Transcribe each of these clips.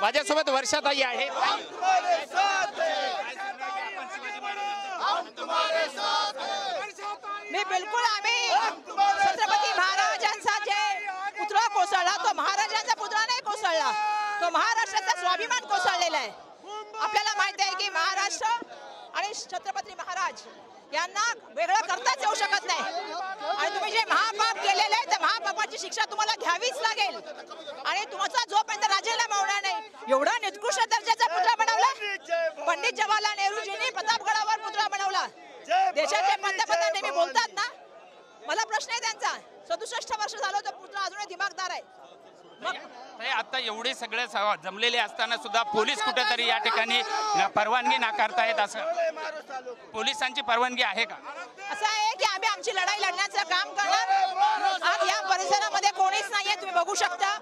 माझ्यासोबत वर्षाताई आहे। मी बिलकुल आम्ही छत्रपती महाराजांचा जे पुतळा कोसळला तो महाराजांचा पुतळा नाही कोसळला, तो महाराष्ट्राचा स्वाभिमान कोसळलेला आहे। आपल्याला माहिती आहे की महाराष्ट्र आणि छत्रपती महाराज यांना वेगळं करताच येऊ शकत नाही आणि तुम्ही जे महापाप केलेले आहे त्या महापापाची शिक्षा तुम्हाला घ्यावीच लागेल आणि तुमचा जोपर्यंत राजाला मावणार नाही एवढा निकृष्ट दर्जाचा पुतळा बनवला। पंडित जवाहरलाल नेहरूजींनी प्रतापगडावर पुतळा बनवला। देशाचे पंतप्रधान नेहमी बोलतात ना, मला प्रश्न आहे त्यांचा, 67 वर्ष झालं तो पुतळा अजूनही दिमागदार आहे। आता एवढे सगळे जमलेले असताना सुद्धा पोलीस कुठेतरी या ठिकाणी परवानगी नाकारतायत, असं पोलिसांची परवानगी आहे का? असं आहे की आम्ही आमची लढाई लढण्याचं काम करणार। आज या परिसरामध्ये कोणीच नाहीये, तुम्ही बघू शकता,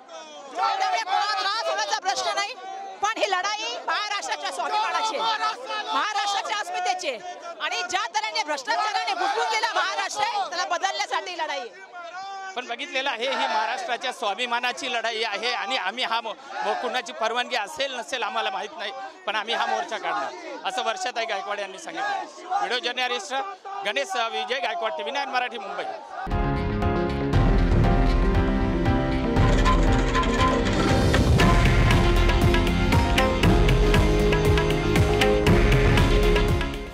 त्यामुळे कोणाला त्रास होण्याचा प्रश्न नाही, पण ही लढाई महाराष्ट्राच्या स्वाभिमानाची, महाराष्ट्राच्या अस्मितेची आणि ज्या तऱ्हेने भ्रष्टाचाराने बुडवून गेला महाराष्ट्र त्याला बदलण्यासाठी लढाई आहे। पण बघितलेलं आहे ही महाराष्ट्राच्या स्वाभिमानाची लढाई आहे आणि आम्ही हा कुणाची परवानगी असेल नसेल आम्हाला माहित नाही, पण आम्ही हा मोर्चा काढणार असं वर्षाताई गायकवाड यांनी सांगितलं। व्हिडिओ जर्नलिस्ट गणेश विजय गायकवाड, TV9 मराठी, मुंबई।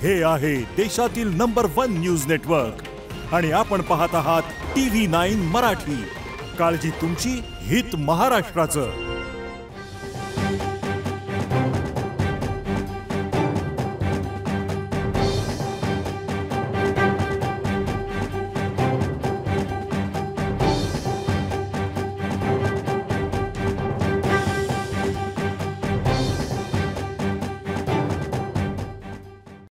हे आहे देशातील नंबर 1 न्यूज नेटवर्क आणि आपण पाहत आहात TV9 मराठी। काळजी तुमची, हित महाराष्ट्राचं।